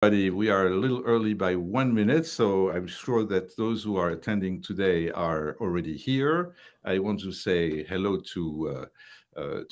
Buddy, we are a little early by 1 minute, so I'm sure that those who are attending today are already here. I want to say hello to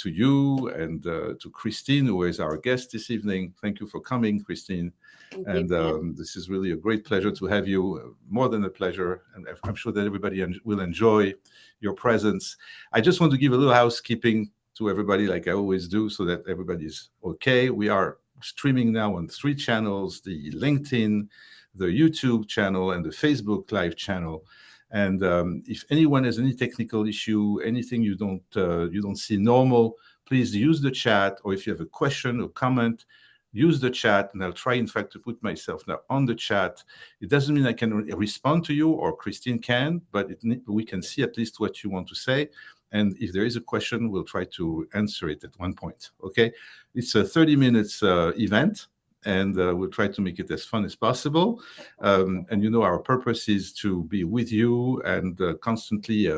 you and to Christine, who is our guest this evening. Thank you for coming, Christine. Thank you And for having me. this is really a great pleasure to have you, more than a pleasure. And I'm sure that everybody will enjoy your presence. I just want to give a little housekeeping to everybody, like I always do, so that everybody's okay. We are streaming now on three channels: the LinkedIn, the YouTube channel, and the Facebook Live channel. And if anyone has any technical issue, anything you don't see normal, please use the chat. Or if you have a question or comment, use the chat, and I'll try, in fact, to put myself now on the chat. It doesn't mean I can respond to you or Christine can, but we can see at least what you want to say. And if there is a question, we'll try to answer it at one point. Okay, it's a 30 minutes event, and we'll try to make it as fun as possible. And our purpose is to be with you and constantly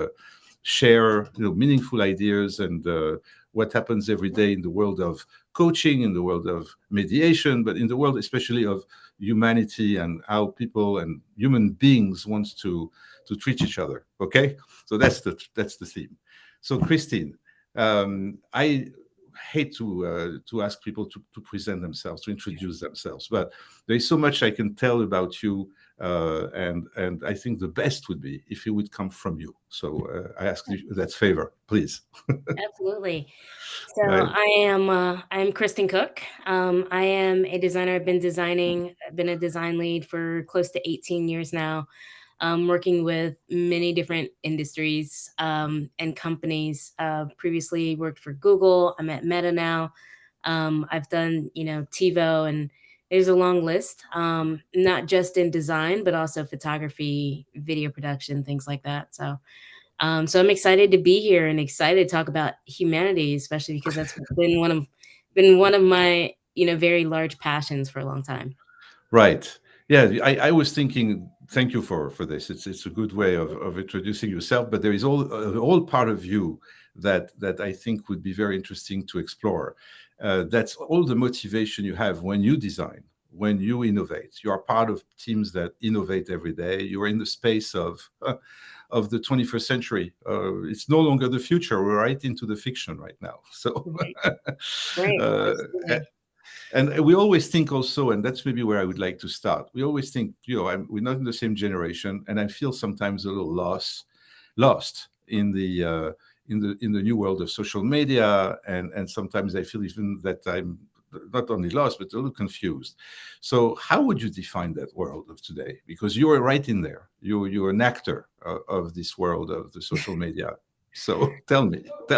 share meaningful ideas and what happens every day in the world of coaching, in the world of mediation, but in the world especially of humanity and how people and human beings want to treat each other. Okay, so that's the theme. So, Christine, I hate to ask people to present themselves, to introduce themselves, but there is so much I can tell about you, and I think the best would be if it would come from you. So I ask you that favor, please. Absolutely. So Right. I'm Kristen Cook. I am a designer. I've been a design lead for close to 18 years now, working with many different industries and companies. Previously worked for Google. I'm at Meta now. I've done, TiVo, and there's a long list, not just in design, but also photography, video production, things like that. So I'm excited to be here and excited to talk about humanity, especially because that's been one of my very large passions for a long time. Right. Yeah, I was thinking. Thank you for this. It's a good way of introducing yourself. But there is all part of you that I think would be very interesting to explore. That's all the motivation you have when you design, when you innovate. You are part of teams that innovate every day. You are in the space of the 21st century. It's no longer the future. We're right into the fiction right now. So. Right, right, uh, absolutely. and we always think also, and that's maybe where I would like to start. We always think, we're not in the same generation, and I feel sometimes a little lost in the new world of social media, and sometimes I feel even that I'm not only lost but a little confused. So, how would you define that world of today? Because you are right in there. You're an actor of this world of the social media. So, tell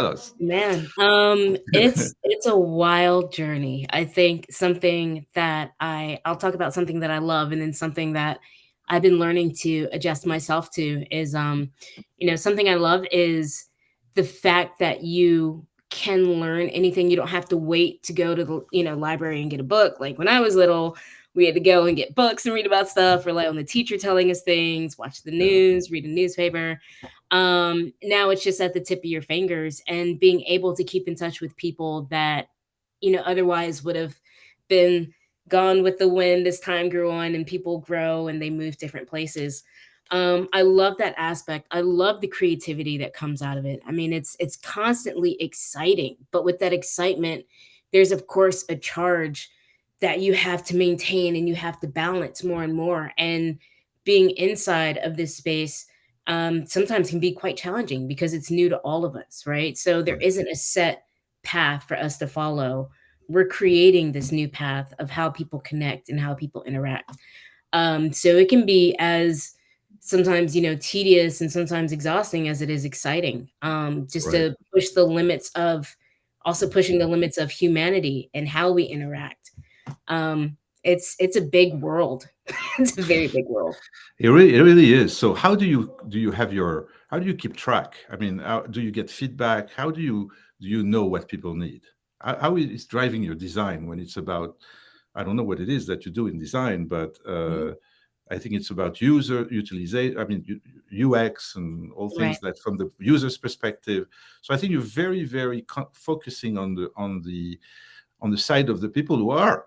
us. Man, it's a wild journey. I think something that I'll talk about something that I love, and then something that I've been learning to adjust myself to is something I love is the fact that you can learn anything. You don't have to wait to go to the, library and get a book. Like when I was little, we had to go and get books and read about stuff, rely on the teacher telling us things, watch the Yeah. news, read a newspaper. Now it's just at the tip of your fingers, and being able to keep in touch with people that otherwise would have been gone with the wind as time grew on and people grow and they move different places. I love that aspect. I love the creativity that comes out of it. I mean, it's constantly exciting, but with that excitement, there's of course a charge that you have to maintain and you have to balance more and more. And being inside of this space sometimes can be quite challenging because it's new to all of us, right? So there Right. isn't a set path for us to follow. We're creating this new path of how people connect and how people interact. So it can be as sometimes, tedious and sometimes exhausting as it is exciting. Just Right. to push the limits of also pushing the limits of humanity and how we interact. It's a big world. It's a very big world. It really is. So how do you keep track? I mean, do you get feedback? How do you know what people need? How is driving your design when it's about, I don't know what it is that you do in design, but Mhm. I think it's about user utilization. I mean, UX and all Right. things that from the user's perspective. So I think you're very, very focusing on the side of the people who are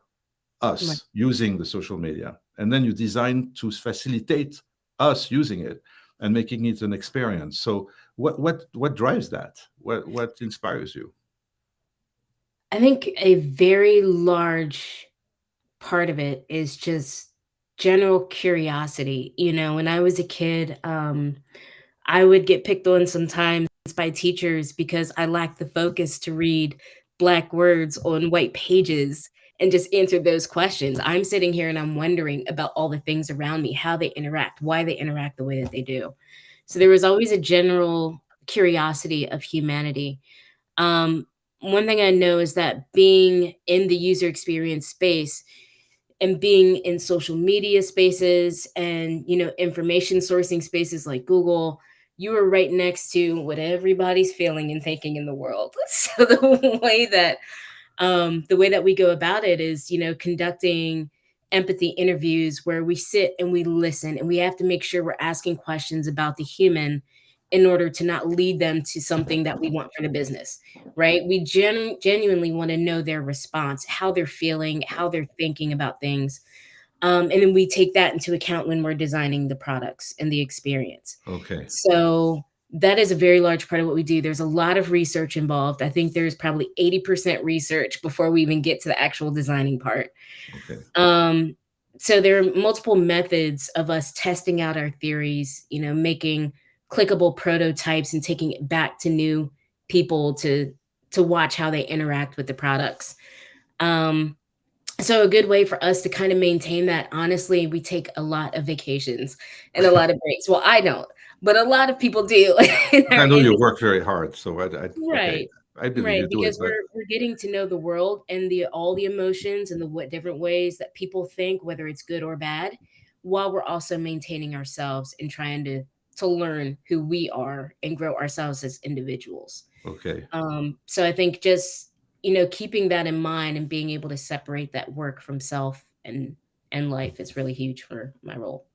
Right. us using the social media, and then you design to facilitate us using it and making it an experience. So what drives that? What inspires you? I think a very large part of it is just general curiosity. You know, when I was a kid, I would get picked on sometimes by teachers because I lacked the focus to read black words on white pages and just answer those questions. I'm sitting here and I'm wondering about all the things around me, how they interact, why they interact the way that they do. So there was always a general curiosity of humanity. Um, One thing I know is that being in the user experience space and being in social media spaces and, information sourcing spaces like Google, you are right next to what everybody's feeling and thinking in the world. So the way that we go about it is, conducting empathy interviews where we sit and we listen, and we have to make sure we're asking questions about the human in order to not lead them to something that we want for the business, right? We genuinely want to know their response, how they're feeling, how they're thinking about things. And then we take that into account when we're designing the products and the experience. Okay. So that is a very large part of what we do. There's a lot of research involved. I think there's probably 80% research before we even get to the actual designing part. Okay. Um, so there are multiple methods of us testing out our theories, making clickable prototypes and taking it back to new people to watch how they interact with the products. Um, so a good way for us to kind of maintain that, honestly, we take a lot of vacations and a lot of breaks. Well, I don't, but a lot of people do in our I know you industry. work very hard, so okay, Right. I believe Right, you do it, because but we're getting to know the world and the all the emotions and the what different ways that people think, whether it's good or bad, while we're also maintaining ourselves and trying to learn who we are and grow ourselves as individuals. okay. So I think just, keeping that in mind and being able to separate that work from self and life is really huge for my role.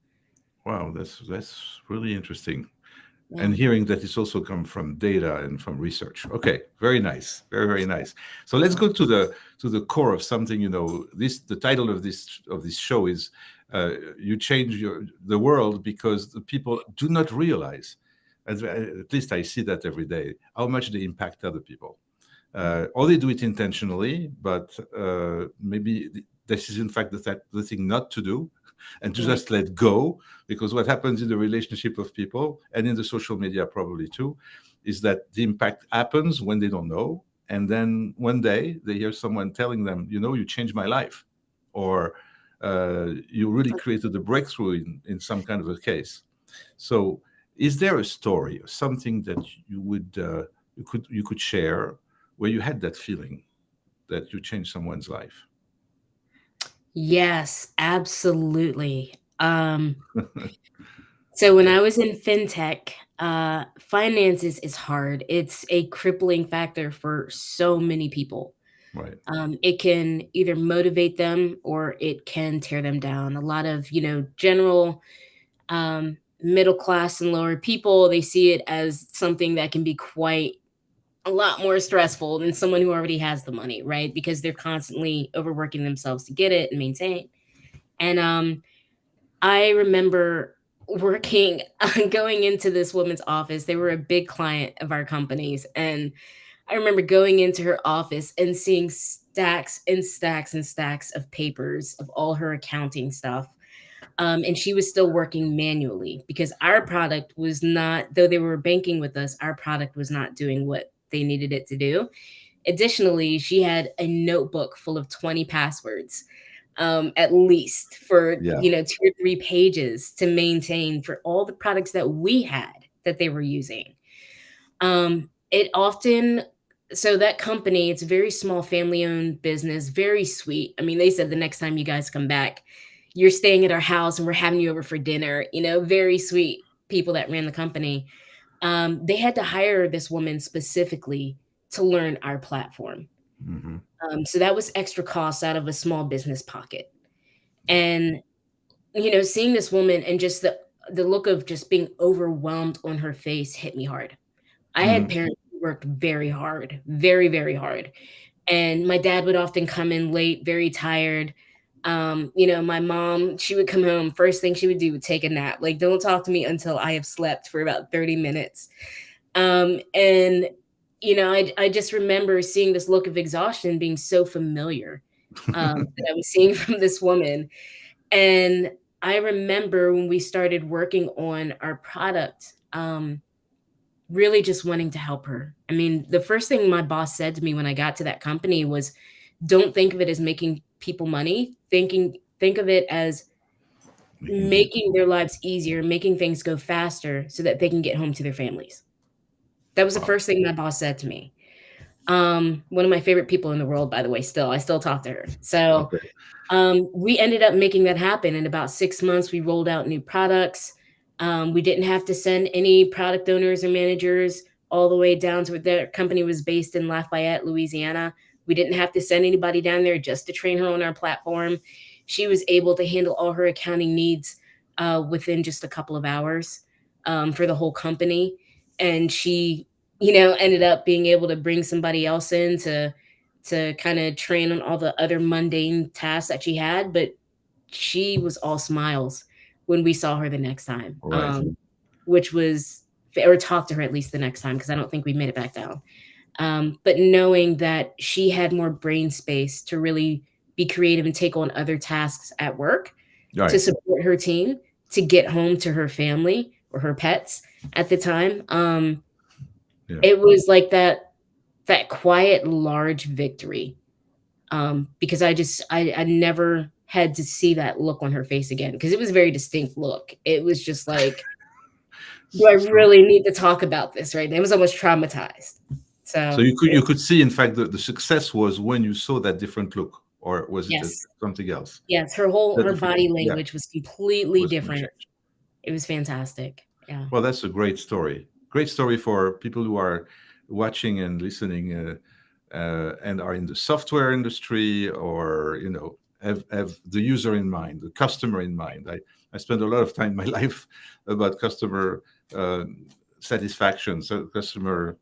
Wow, that's really interesting. Yeah. And hearing that it's also come from data and from research. Okay, very nice, very nice. So let's go to the core of something. This the title of this show is you change the world because the people do not realize. At least I see that every day. How much they impact other people. Or they do it intentionally, but maybe this is in fact the thing not to do, and to Right. just let go. Because what happens in the relationship of people and in the social media probably too, is that the impact happens when they don't know, and then one day they hear someone telling them, you changed my life, or you really created a breakthrough in some kind of a case. So, is there a story or something that you could share where you had that feeling that you changed someone's life? Yes, absolutely. So when I was in fintech, finances is hard. It's a crippling factor for so many people. Right. It can either motivate them or it can tear them down. A lot of, general middle class and lower people, they see it as something that can be quite a lot more stressful than someone who already has the money, right? Because they're constantly overworking themselves to get it and maintain. And I remember working going into this woman's office. They were a big client of our company's, and I remember going into her office and seeing stacks and stacks and stacks of papers of all her accounting stuff. And she was still working manually because our product was not, though they were banking with us, our product was not doing what they needed it to do. Additionally, she had a notebook full of 20 passwords, at least for, Yeah. 2 or 3 pages to maintain for all the products that we had that they were using. It often so that company, it's a very small family-owned business, very sweet. I mean, they said the next time you guys come back, you're staying at our house and we're having you over for dinner, very sweet people that ran the company. They had to hire this woman specifically to learn our platform. Hmm. So that was extra costs out of a small business pocket. And, seeing this woman and just the look of just being overwhelmed on her face hit me hard. I had Hmm. parents who worked very hard, very, very hard. And my dad would often come in late, very tired. My mom, she would come home, first thing she would do would take a nap. Like, don't talk to me until I have slept for about 30 minutes. And I just remember seeing this look of exhaustion being so familiar, that I was seeing from this woman. And I remember when we started working on our product, really just wanting to help her. I mean, the first thing my boss said to me when I got to that company was, "Don't think of it as making people money. Think of it as Making them. making their lives easier, making things go faster so that they can get home to their families." That was the Wow. first thing my boss said to me. One of my favorite people in the world, by the way, still. I still talk to her. So, Okay. we ended up making that happen. In about 6 months, we rolled out new products. We didn't have to send any product owners or managers all the way down to where their company was based in Lafayette, Louisiana. We didn't have to send anybody down there just to train her on our platform. She was able to handle all her accounting needs, within just a couple of hours, for the whole company. And she, ended up being able to bring somebody else in to kind of train on all the other mundane tasks that she had, but she was all smiles when we saw her the next time, All right. which was, or talked to her at least the next time, because I don't think we made it back down. But knowing that she had more brain space to really be creative and take on other tasks at work All to right. support her team, to get home to her family or her pets at the time, Yeah. it was like that quiet, large victory, because I never had to see that look on her face again, because it was a very distinct look. It was just like, "Do I So, really need to talk about this right now?" It was almost traumatized. so So, you could see, in fact, the success was when you saw that different look, or was it yes, something else? yes, That her different, body yeah, language was completely was going to different. change. It was fantastic. Yeah. Well, that's a great story. Great story for people who are watching and listening, and are in the software industry, or have the user in mind, the customer in mind. I spend a lot of time in my life about customer uh, satisfaction, so customer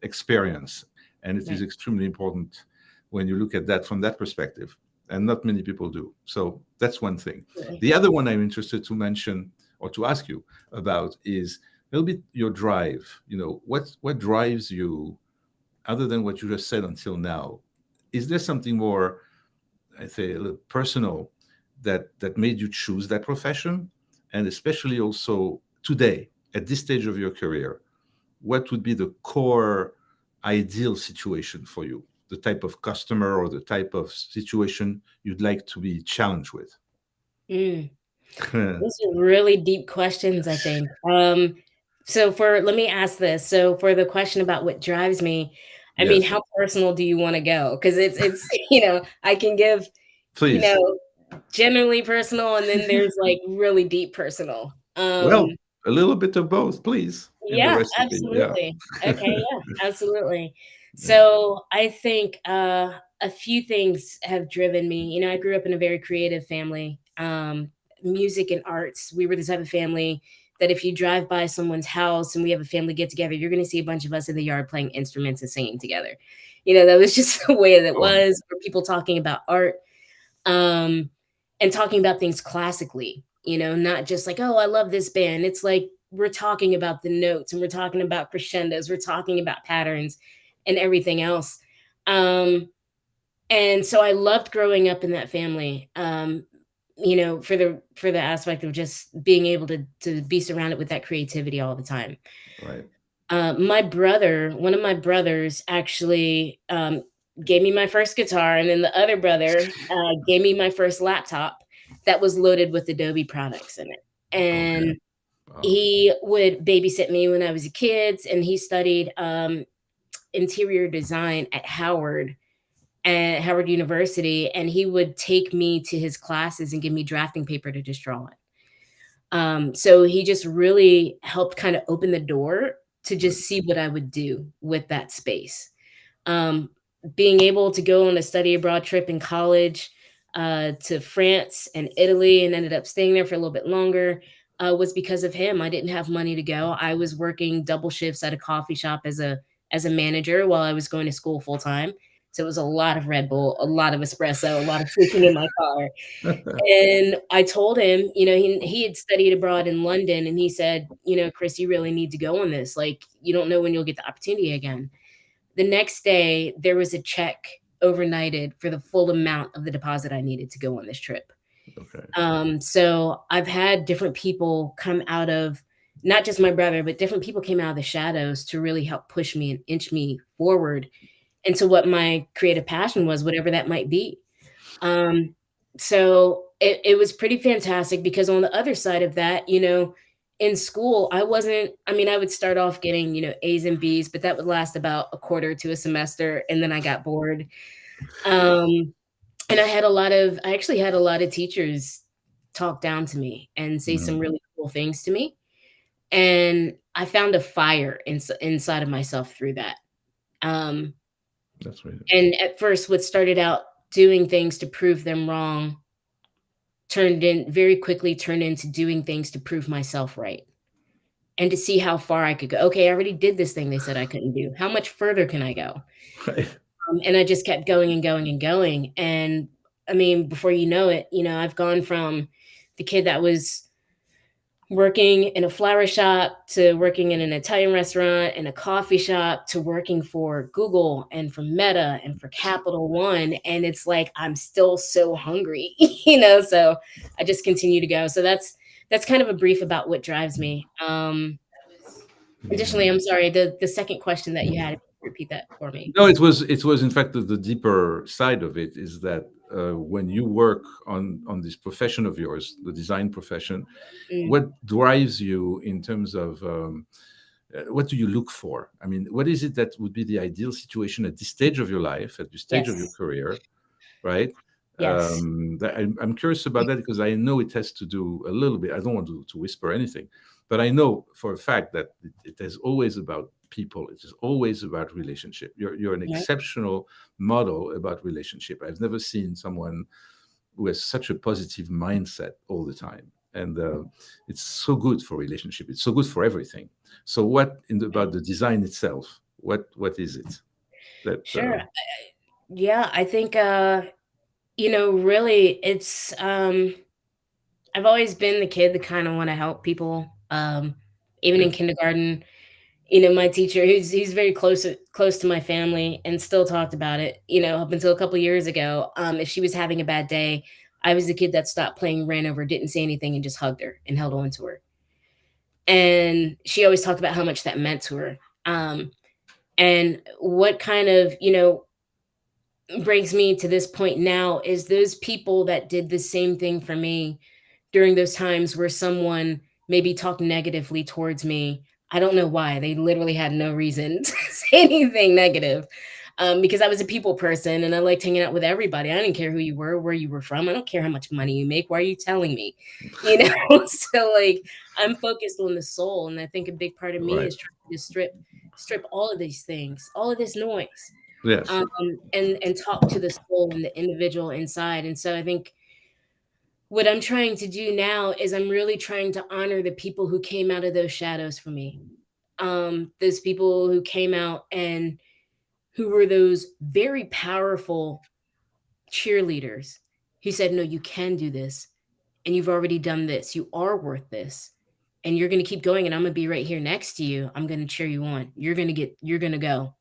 experience, and it is Right. extremely important when you look at that from that perspective. And not many people do. So that's one thing. Absolutely. The other one I'm interested to mention or to ask you about is a little bit your drive. What drives you, other than what you just said until now? Is there something more, I say, a little personal, that made you choose that profession? And especially also today, at this stage of your career, what would be the core ideal situation for you? The type of customer or the type of situation you'd like to be challenged with? Mm. Those are really deep questions, I think. So let me ask this. So for the question about what drives me, I mean, Yes, how personal do you wanna go? Because it's I can give, you please. know, generally personal, and then there's, like, really deep personal. Well, a little bit of both, please, in the Yeah, recipe. Yeah. absolutely. Okay, yeah, absolutely. So, I think, a few things have driven me. I grew up in a very creative family, music and arts. We were the type of family that if you drive by someone's house and we have a family get together, you're gonna see a bunch of us in the yard playing instruments and singing together. That was just the way that Oh, was, or people talking about art, um, and talking about things classically, not just like, "Oh, I love this band." It's like we're talking about the notes and we're talking about crescendos, we're talking about patterns and everything else. Um, and so I loved growing up in that family. For the aspect of just being able to be surrounded with that creativity all the time. right. One of my brothers actually, gave me my first guitar, and then the other brother, gave me my first laptop that was loaded with Adobe products in it. Okay. And Wow. he would babysit me when I was a kid, and he studied, interior design at Howard University, and he would take me to his classes and give me drafting paper to just draw on. So he just really helped kind of open the door to Right. just see what I would do with that space. Um, Being able to go on a study abroad trip in college, to France and Italy, and ended up staying there for a little bit longer, was because of him. I didn't have money to go. I was working double shifts at a coffee shop as a manager while I was going to school full time. So it was a lot of Red Bull, a lot of espresso, a lot of sleeping in my car. And I told him, he had studied abroad in London, and he said, "Chris, you really need to go on this. Like, you don't know when you'll get the opportunity again." The next day, there was a check overnighted for the full amount of the deposit I needed to go on this trip. Okay. So I've had different people come out of, not just my brother, but different people came out of the shadows to really help push me and inch me forward into what my creative passion was, whatever that might be. Um, so it was pretty fantastic because on the other side of that, in school, I mean, I would start off getting, A's and B's, but that would last about a quarter to a semester. And then I got bored. Um, and I actually had a lot of teachers talk down to me and say some Mhm. really cool things to me. And I found a fire inside of myself through that. Um, That's really and at first, what started out doing things to prove them wrong very quickly turned into doing things to prove myself right and to see how far I could go. Okay, I already did this thing they said I couldn't do. How much further can I go? right. And I just kept going and going and going. And I mean, before you know it, I've gone from the kid that was working in a flower shop to working in an Italian restaurant and a coffee shop to working for Google and for Meta and for Capital One. And it's like I'm still so hungry, so I just continue to go. So that's kind of a brief about what drives me. Additionally, I'm sorry, the second question that you had, if you could repeat that for me. No, it was in fact the deeper side of it is that when you work on this profession of yours, the design profession, Mm, what drives you in terms of what do you look for? I mean, what is it that would be the ideal situation at this stage of your life, at this stage of your yes, career, right? yes. I'm curious about that because I know it has to do a little bit. I don't want to whisper anything, but I know for a fact that it is always about people. It is always about relationship. You're an Right. exceptional model about relationship. I've never seen someone who has such a positive mindset all the time, and it's so good for relationship. It's so good for everything. So, about the design itself? What is it that? Sure. Yeah, I think really I've always been the kid that kind of want to help people. Even in Yeah. kindergarten, my teacher, he's very close to my family and still talked about it, up until a couple years ago. If she was having a bad day, I was the kid that stopped playing, ran over, didn't say anything, and just hugged her and held on to her. And she always talked about how much that meant to her. And what kind of, brings me to this point now is those people that did the same thing for me during those times where someone maybe talked negatively towards me. I don't know why. They literally had no reason to say anything negative. Because I was a people person and I liked hanging out with everybody. I didn't care who you were, where you were from. I don't care how much money you make. Why are you telling me? So like I'm focused on the soul. And I think a big part of me Right. is trying to strip all of these things, all of this noise, Yes. and talk to the soul and the individual inside. And so I think what I'm trying to do now is I'm really trying to honor the people who came out of those shadows for me. Those people who came out and who were those very powerful cheerleaders who said, "No, you can do this, and you've already done this. You are worth this, and you're going to keep going. And I'm going to be right here next to you. I'm going to cheer you on. You're going to go.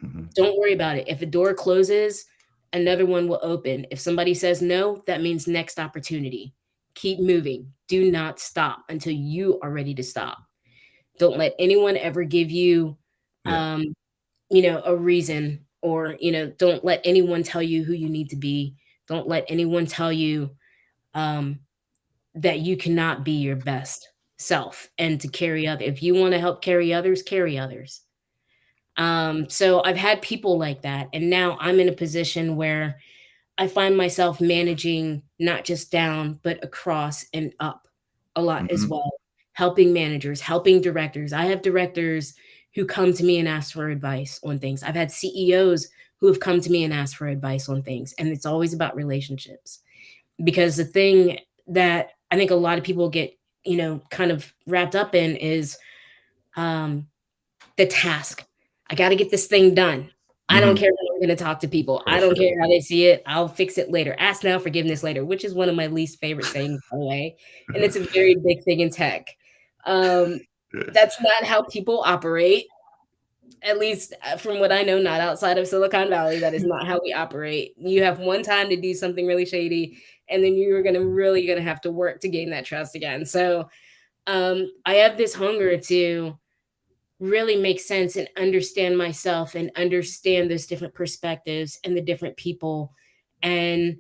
Mhm. Don't worry about it. If a door closes, another one will open. If somebody says no, that means next opportunity. Keep moving. Do not stop until you are ready to stop. Don't let anyone ever give you, Yeah. um, a reason, or, don't let anyone tell you who you need to be. Don't let anyone tell you um, that you cannot be your best self and to carry other. If you want to help carry others, carry others. So I've had people like that, and now I'm in a position where I find myself managing not just down, but across and up a lot as Mhm. well, helping managers, helping directors. I have directors who come to me and ask for advice on things. I've had CEOs who have come to me and asked for advice on things, and it's always about relationships. Because the thing that I think a lot of people get, kind of wrapped up in is um, the task. I got to get this thing done. I don't Mhm. care gonna talk to people. For I don't sure. care how they see it. I'll fix it later. Ask now, forgiveness later, which is one of my least favorite sayings, by the way, and it's a very big thing in tech. Um, that's not how people operate. At least from what I know, not outside of Silicon Valley, that is not how we operate. You have one time to do something really shady, and then you're gonna really gonna have to work to gain that trust again. So I have this hunger to really make sense and understand myself and understand those different perspectives and the different people. And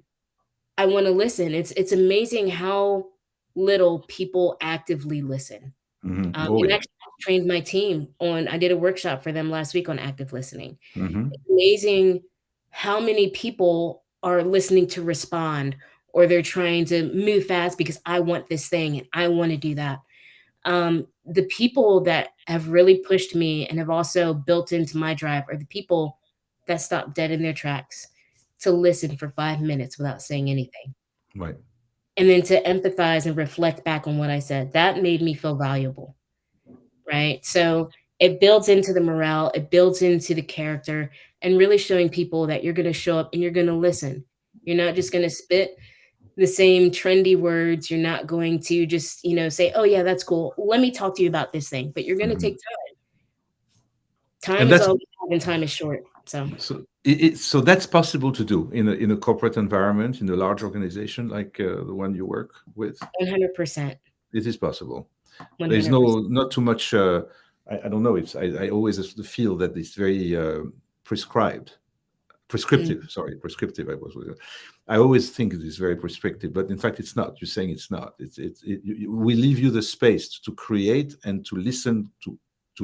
I want to listen. It's amazing how little people actively listen. Oh, And yeah. actually I trained my team on I did a workshop for them last week on active listening. Hmm. It's amazing how many people are listening to respond or they're trying to move fast because I want this thing and I want to do that. The people that have really pushed me and have also built into my drive are the people that stop dead in their tracks to listen for 5 minutes without saying anything. Right. And then to empathize and reflect back on what I said. That made me feel valuable, right? So it builds into the morale, it builds into the character, and really showing people that you're going to show up and you're going to listen. You're not just going to spit the same trendy words. You're not going to just, say, "Oh yeah, that's cool. Let me talk to you about this thing." But you're going to Hmm. take time. Time And is that's all we have and time is short. So so so that's possible to do in a corporate environment, in a large organization like the one you work with. 100%. It is possible. There's 100%. no not too much. I don't know. I always feel that it's very prescribed, Mm, prescriptive. Sorry, prescriptive. I always think it is very prescriptive, but in fact, it's not. You're saying it's not. We leave you the space to create and to listen to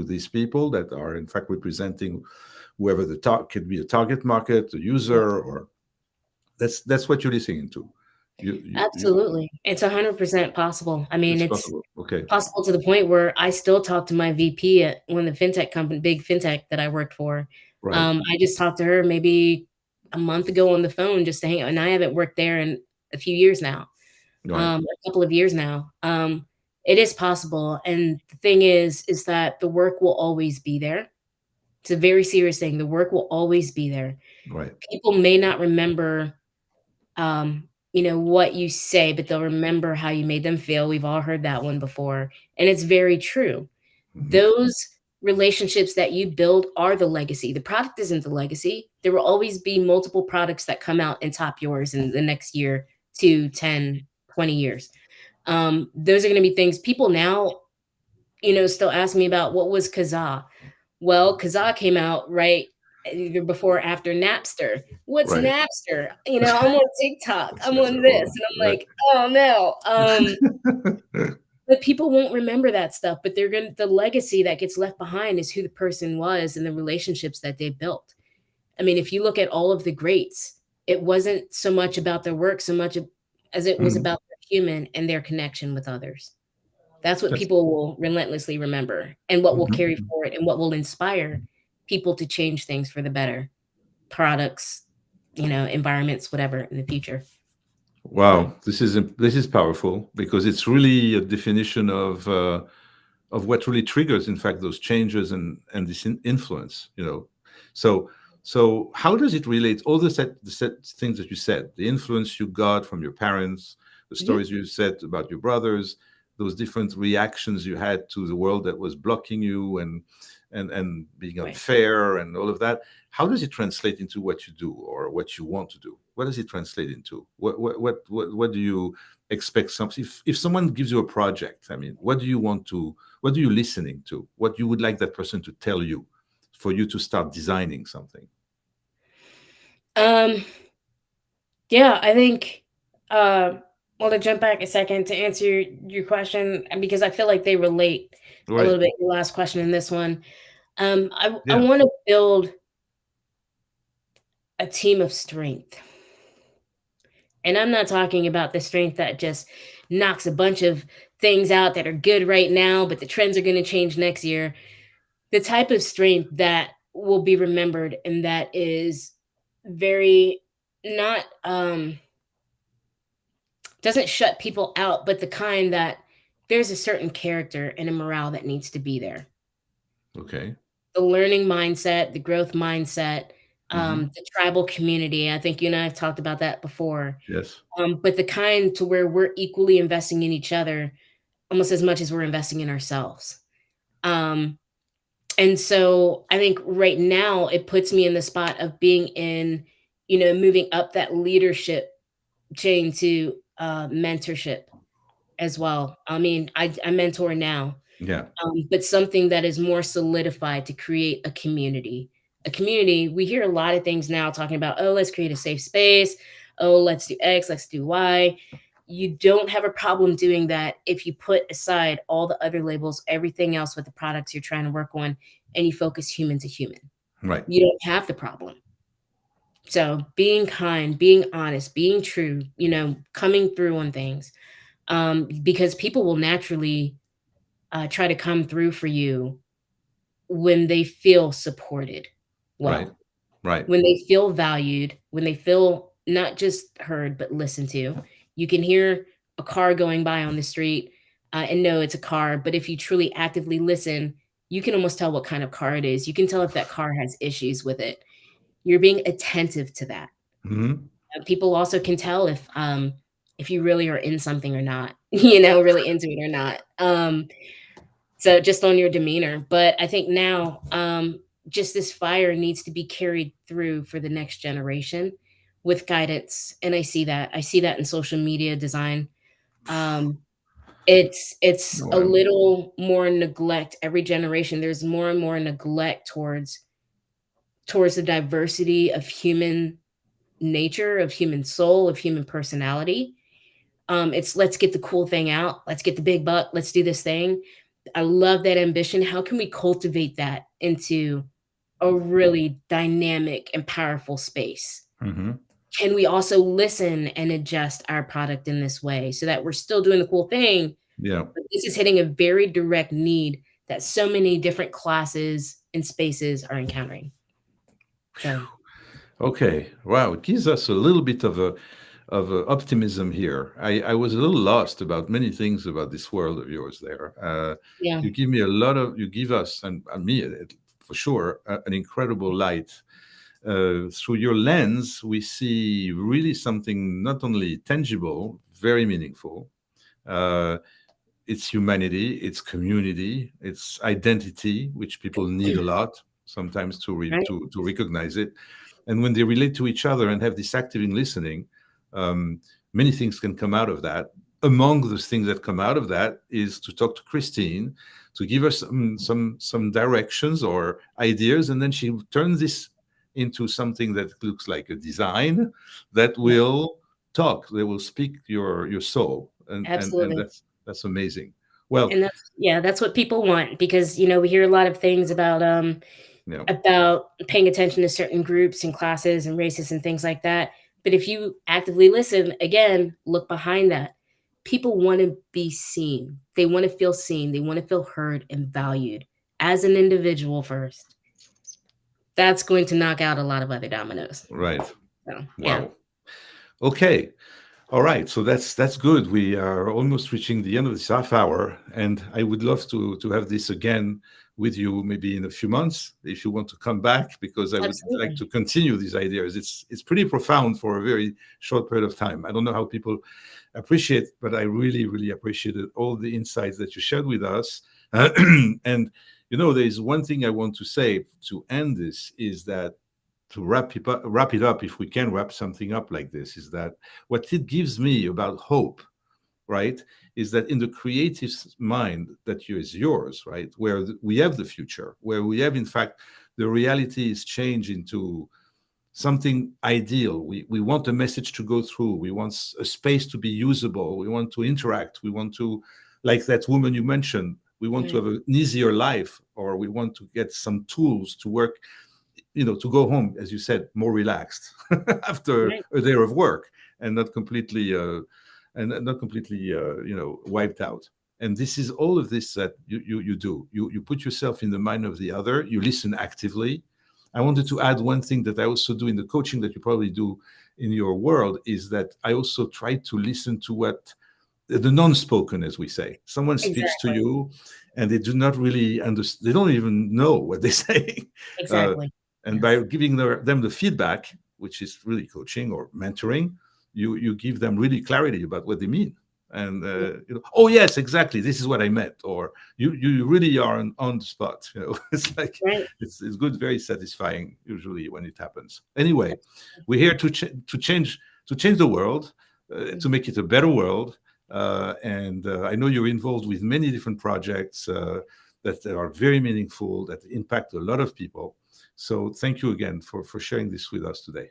these people that are in fact representing whoever the target could be, a target market, a yes. user, or that's what you're listening to. Absolutely. It's 100% possible. I mean, It's it's possible. Okay, possible to the point where I still talk to my VP at one of the fintech company big fintech that I worked for. right, I just talked to her maybe a month ago on the phone just to hang out, and I haven't worked there in a few years now, right. a couple of years now. It is possible, and the thing is that the work will always be there. It's a very serious thing. The work will always be there. Right. People may not remember what you say, but they'll remember how you made them feel. We've all heard that one before, and it's very true. Mhm. Those relationships that you build are the legacy. The product isn't the legacy. There will always be multiple products that come out and top yours in the next year, 2, 10, 20 years. Those are gonna be things people now, still ask me about what was Kazaa. Well, Kazaa came out right either before or after Napster. What's Right. Napster? I'm on TikTok. That's I'm that's on this, all and I'm right. like, "Oh, no." But people won't remember that stuff, but the legacy that gets left behind is who the person was and the relationships that they built. I mean, if you look at all of the greats, it wasn't so much about their work so much as it was Mhm. about their human and their connection with others. That's what That's people will relentlessly remember and what will carry mhm. forward and what will inspire people to change things for the better, products, environments, whatever in the future. So, Wow, this is powerful because it's really a definition of what really triggers, in fact, those changes and this influence. So how does it relate? All the things that you said, the influence you got from your parents, the mhm, stories you said about your brothers, those different reactions you had to the world that was blocking you and being right. unfair and all of that. How does it translate into what you do or what you want to do? What does it translate into? What do you expect? Something if someone gives you a project, I mean, what do you want to? What are you listening to? What you would like that person to tell you for you to start designing something? Um, yeah, I think, uh, well, to jump back a second to answer your question, because I feel like they relate a Right. little bit, your last question and this one. I Yeah. wanna build a team of strength. And I'm not talking about the strength that just knocks a bunch of things out that are good right now, but the trends are gonna change next year. The type of strength that will be remembered and that is very not, doesn't shut people out, but the kind that there's a certain character and a morale that needs to be there. Okay. The learning mindset, the growth mindset, Hmm. the tribal community. I think you and I have talked about that before. Yes. But the kind to where we're equally investing in each other almost as much as we're investing in ourselves. Um, and so I think right now it puts me in the spot of being in, moving up that leadership chain to mentorship as well. I mean, I mentor now, Yeah. but something that is more solidified to create a community. A community, we hear a lot of things now talking about, oh, let's create a safe space. Oh, let's do X, let's do Y. You don't have a problem doing that if you put aside all the other labels, everything else with the products you're trying to work on, and you focus human to human. Right. You don't have the problem. So being kind, being honest, being true, coming through on things, because people will naturally try to come through for you when they feel supported Right. well, Right. when they feel valued, when they feel not just heard, but listened to. You can hear a car going by on the street and know it's a car, but if you truly actively listen, you can almost tell what kind of car it is. You can tell if that car has issues with it. You're being attentive to that. Hmm. People also can tell if you really are in something or not, really into it or not. So just on your demeanor. But I think now, just this fire needs to be carried through for the next generation with guidance. And I see that. I see that in social media design. Um, it's No, a little more neglect every generation. There's more and more neglect towards the diversity of human nature, of human soul, of human personality. It's let's get the cool thing out, let's get the big buck, let's do this thing. I love that ambition. How can we cultivate that into a really dynamic and powerful space? hmm. Can we also listen and adjust our product in this way so that we're still doing the cool thing, Yeah. but this is hitting a very direct need that so many different classes and spaces are encountering? So, Okay. Wow. It gives us a little bit of optimism here. I was a little lost about many things about this world of yours there. yeah, You give us, and me for sure, an incredible light. Through your lens, we see really something not only tangible, very meaningful. Uh, it's humanity, it's community, it's identity, which people need a lot sometimes right? to recognize it. And when they relate to each other and have this active in listening, um, many things can come out of that. Among those things that come out of that is to talk to Christine, to give us some directions or ideas, and then she turns this into something that looks like a design that Yeah, will talk, they will speak your soul, and absolutely. that's amazing. Well, And that's what people want because, we hear a lot of things you know, about paying attention to certain groups and classes and races and things like that. But if you actively listen, again, look behind that. People want to be seen. They want to feel seen. They want to feel heard and valued as an individual first. That's going to knock out a lot of other dominoes. right. So, yeah. Wow. Okay. All right, so that's good. We are almost reaching the end of this half hour, and I would love to have this again with you maybe in a few months if you want to come back, because I would like Absolutely. to continue these ideas. It's pretty profound for a very short period of time. I don't know how people appreciate, but I really really appreciated all the insights that you shared with us. And there is one thing I want to say to end this is that to wrap it up, if we can wrap something up like this, is that what it gives me about hope, right, is that in the creative mind that is yours, right, where we have the future, where we have, in fact, the reality is changed into something ideal. We want a message to go through. We want a space to be usable. We want to interact. We want to, like that woman you mentioned, we want to Right. have an easier life, or we want to get some tools to work, to go home, as you said, more relaxed after Right. a day of work, and not completely, wiped out. And this is all of this that you do. You put yourself in the mind of the other. You listen actively. I wanted to add one thing that I also do in the coaching that you probably do in your world, is that I also try to listen to what the non-spoken, as we say. Someone speaks to Exactly. you, and they do not really understand. They don't even know what they say. Uh, Exactly. And Yes. by giving them the feedback, which is really coaching or mentoring, you give them really clarity about what they mean. And oh yes, exactly, this is what I meant. Or you really are on the spot. It's like Right. it's good, very satisfying usually when it happens. Anyway, we're here to change the world, to make it a better world. And I know you're involved with many different projects that are very meaningful, that impact a lot of people. So thank you again for sharing this with us today.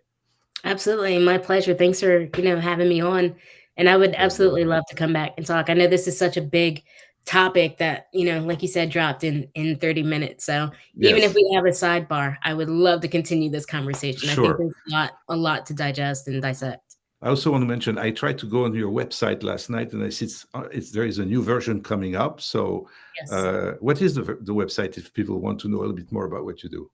Absolutely. My pleasure. Thanks for, having me on. And I would absolutely love to come back and talk. I know this is such a big topic that, like you said, dropped in 30 minutes. So even if Yes, we have a sidebar, I would love to continue this conversation. I think sure. there's a lot to digest and dissect. I also want to mention I tried to go on your website last night, and I see there is a new version coming up. So, Yes. what is the website if people want to know a little bit more about what you do?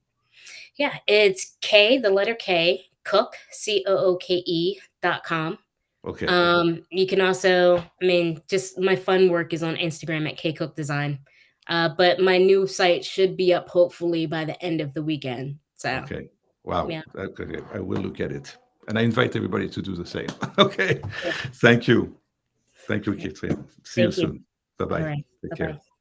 Yeah. It's the letter K, Cook, COOKE.com. Okay, You can also, just my fun work is on Instagram at Kcook Design. But my new site should be up hopefully by the end of the weekend. So okay, wow. yeah. Okay, I will look at it, and I invite everybody to do the same. Okay, thank you, Yeah. Catherine. See you Thank you. soon. Bye All bye. right. Take Bye care. bye.